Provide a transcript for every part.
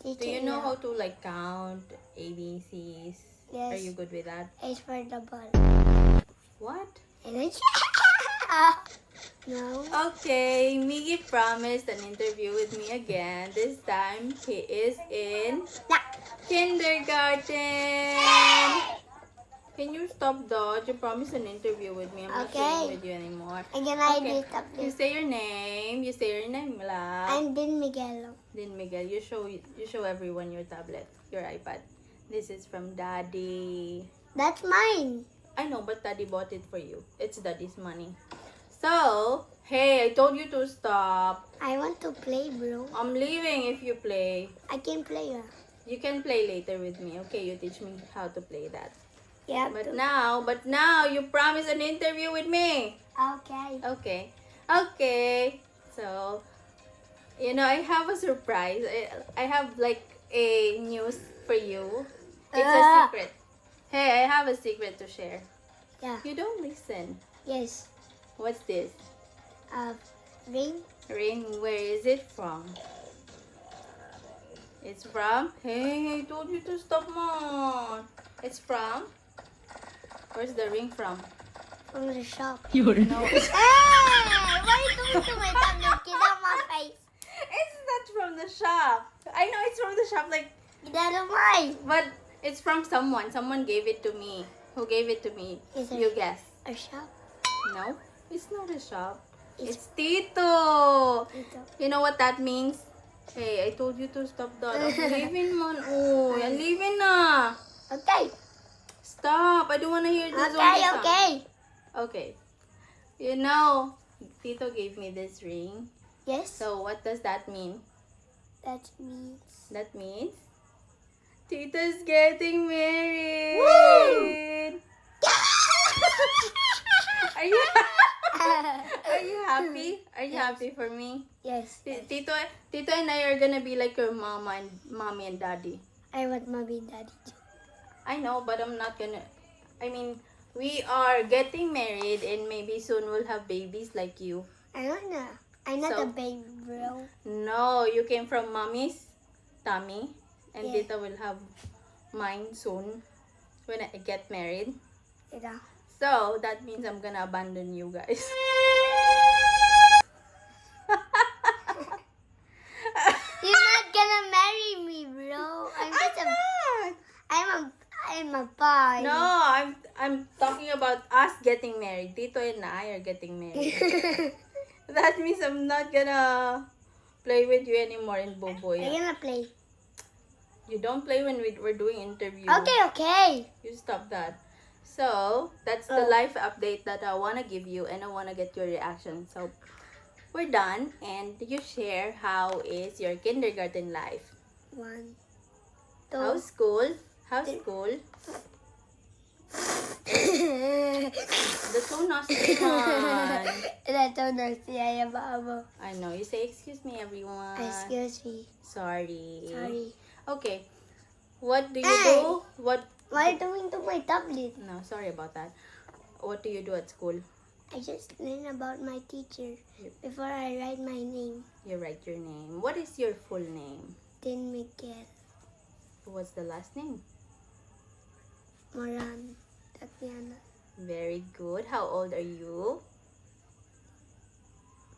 Do you know how to like count ABCs? Yes. Are you good with that? H for the ball. What? And it's no. Okay, Miggy promised an interview with me again. This time he is in kindergarten. Can you stop that? You promised an interview with me. I'm not Okay. playing with you anymore. Again, I Okay. did up You this. say your name. You say your name, la. I'm Din Miguel. Then Miguel, you show everyone your tablet, your iPad. This is from Daddy. That's mine. I know, but Daddy bought it for you. It's Daddy's money. So, hey, I told you to stop. I want to play, bro. I'm leaving if you play. I can play. You can play later with me. Okay, you teach me how to play that. Yeah. But now you promised an interview with me. Okay. Okay. So, I have a surprise. I have like a news for you. It's a secret. Hey, I have a secret to share. Yeah. You don't listen. Yes. What's this? Ring. Ring, where is it from? It's from? Hey, I told you to stop, Mom. It's from? Where's the ring from? From the shop. No. Hey! Why are you doing to my tablet? Get out my face. It's not from the shop. I know it's from the shop, like, Get out of mine. but it's from someone. Someone gave it to me. Who gave it to me? Is it You guess. a shop? No, it's not a shop. It's- It's Tito. Ito. You know what that means? Hey, I told you to stop that. I'm leaving, man. Oh, I'm leaving na. Okay. Stop. I don't want to hear the zombie Okay, sound. okay. Okay. Tito gave me this ring. Yes. So, what does that mean? That means. That means Tito's getting married. Woo! Are you happy? Are you happy for me? Yes. Tito and I are gonna be like your mommy and daddy. I want mommy and daddy too. I know, but I'm not gonna. I mean, we are getting married and maybe soon we'll have babies like you. I don't know. I'm not So- a baby, bro. No, you came from mommy's tummy, and Yeah. Tita will have mine soon when I get married. You know. So that means I'm gonna abandon you guys. You're not gonna marry me, bro. I'm just a. not. I'm a boy. No, I'm talking about us getting married. Tito and I are getting married. That means I'm not gonna play with you anymore in I'm Boboya. gonna play. You don't play when we're doing interview. Okay. You stop that. So, that's the life update that I want to give you, and I want to get your reaction. So, we're done, and you share how is your kindergarten life. 1, 2. How's school? How's school? The two nasty one. That's so nasty. I am abo. I know. You say, excuse me, everyone. Excuse me. Sorry. Sorry. Okay. What do you Hey! do? What? What are you doing to my tablet? No, sorry about that. What do you do at school? I just learn about my teacher before I write my name. You write your name. What is your full name? Din Miguel What's the last name? Moran Tatiana. Very good. How old are you?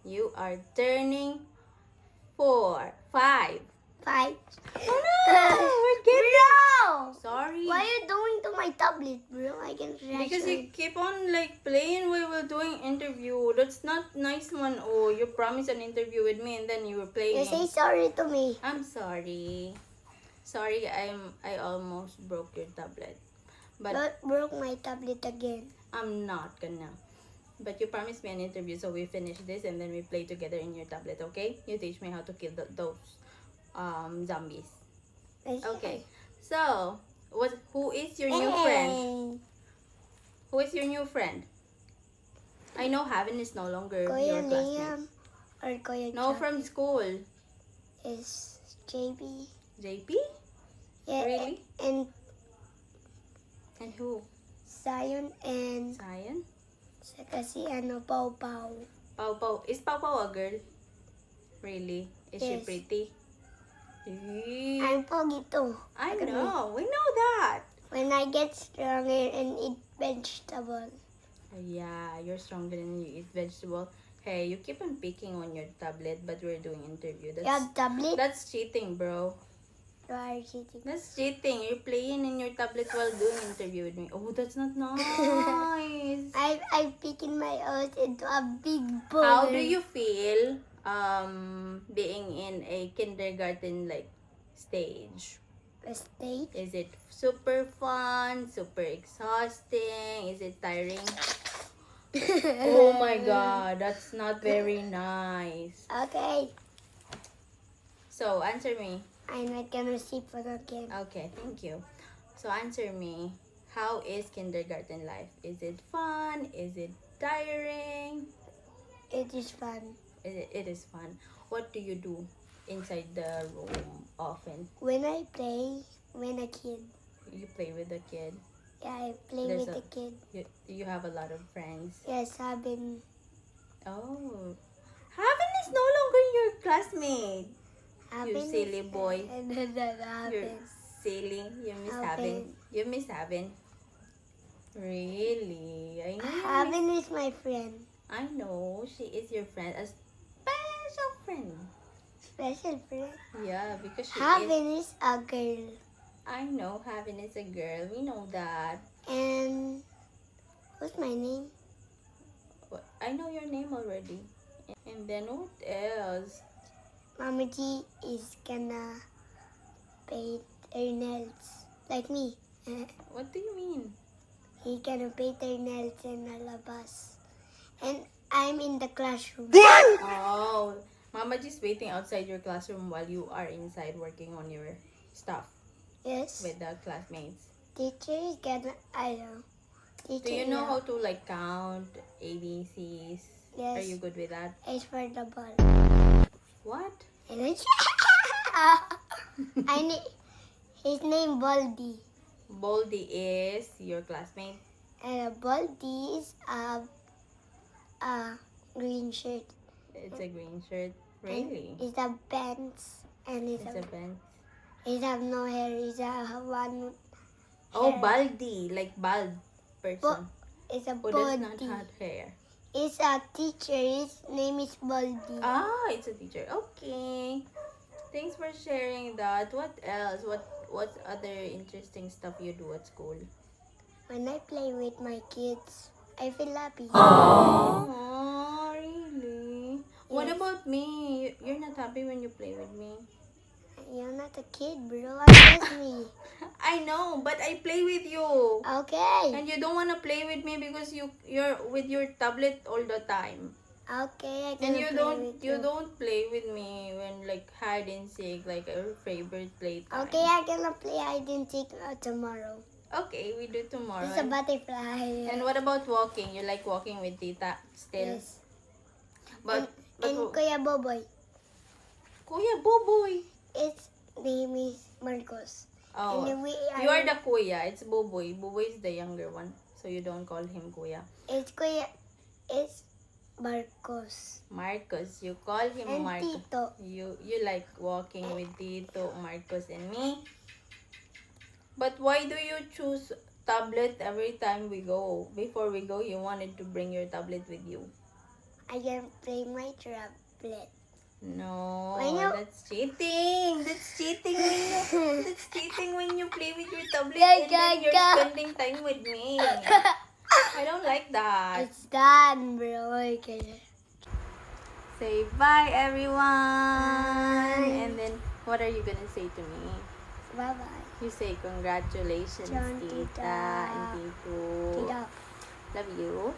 You are turning 4, 5. 5. Oh no! We're getting... Bro! Sorry. What are you doing to my tablet, bro? I can write Because it. you keep on like playing while we're doing interview. That's not nice one. Oh, you promised an interview with me and then you were playing. You say sorry to me. I'm sorry. Sorry, I almost broke your tablet. But But broke my tablet again. I'm not gonna. But you promised me an interview, so we finish this and then we play together in your tablet, okay? You teach me how to kill those zombies. Okay. So, who is your new friend? Who is your new friend? I know Haven is no longer Kuya your classmate. Liam or Kuya No, Jack from school. is JB. JP? Yeah, Really? and And who? Zion and Zion? saka si Pau Pau. Pau Pau. Is Pau Pau a girl? Really? Is she Yes. pretty? I'm I'm pogi too. I Look at me. know. We know that. When I get stronger and eat vegetable. Yeah, you're stronger than you eat vegetable. Hey, you keep on picking on your tablet, but we're doing interview. You have tablet? That's cheating, bro. You are cheating. That's cheating. You're playing in your tablet while doing interview with me. Oh, that's not nice. I'm picking my oats into a big bowl. How do you feel being in a kindergarten like stage? A stage? Is it super fun, super exhausting? Is it tiring? Oh my god, that's not very nice. Okay. So, answer me. I'm not gonna sleep for the game. Okay, thank you. So, answer me. How is kindergarten life? Is it fun? Is it tiring? It is fun. It is fun. What do you do inside the room often? When I play, when a kid. You play with the kid. Yeah, I play There's with a- the kid. You have a lot of friends. Yes, I've been. Oh. Haven is no longer your classmate. You silly boy. You're silly. You miss Haven. You miss Haven. Really? I know. you miss- Haven is my friend. I know. She is your friend. A special friend. Special friend. Yeah, because she is. Haven is a girl. I know Haven is a girl. We know that. And what's my name? I know your name already. And then what else? Mama G is gonna paint her nails like me. What do you mean? He gonna paint her nails in a labas. And I'm in the classroom. Oh, Mama just waiting outside your classroom while you are inside working on your stuff Yes. with the classmates. Teacher is gonna, I don't know. Teacher, Do you know how to like count ABCs? Yes. Are you good with that? It's for the ball. What? And then I need his name Baldy. Baldy is your classmate. And Baldy is a green shirt. It's a green shirt. And Really? it's a pants. And It's a pen. He have no hair. He's a one. Oh, hair. baldy, like bald person It's a who does not Baldy. have hair. It's a teacher. His name is Baldy. Ah, it's a teacher. Okay. Thanks for sharing that. What else? What other interesting stuff you do at school? When I play with my kids, I feel happy. Oh, really? What Yes. about me? You're not happy when you play with me? You're not a kid, bro. I'm just me. I know, but I play with you. Okay. And you don't want to play with me because you're with your tablet all the time. Okay, I can And you play don't with you don't play with me when like hide and seek, like our favorite playtime. Okay, I'm gonna play hide and seek tomorrow. Okay, we do tomorrow. It's a butterfly. And what about walking? You like walking with Tita still? Yes. But And Kuya Boboy. Kuya Boboy. Its name is Marcos. Oh, And we you are the Kuya. It's Boboy. Boboy is the younger one, so you don't call him Kuya. It's Kuya. It's Marcos. Marcos, you call him And Marcos. Tito. You like walking with Tito, Marcos, and me. But why do you choose tablet every time we go? Before we go, you wanted to bring your tablet with you. I can play my tablet. No, Why no? that's cheating. That's cheating when you that's cheating when you play with your tablet Yeah, and then you're yeah. spending time with me. I don't like that. It's done, bro. Okay. Say bye, everyone. Bye. And then, what are you gonna say to me? Bye bye. You say congratulations, John, Tita Tita. and Tito. Tita. Love you.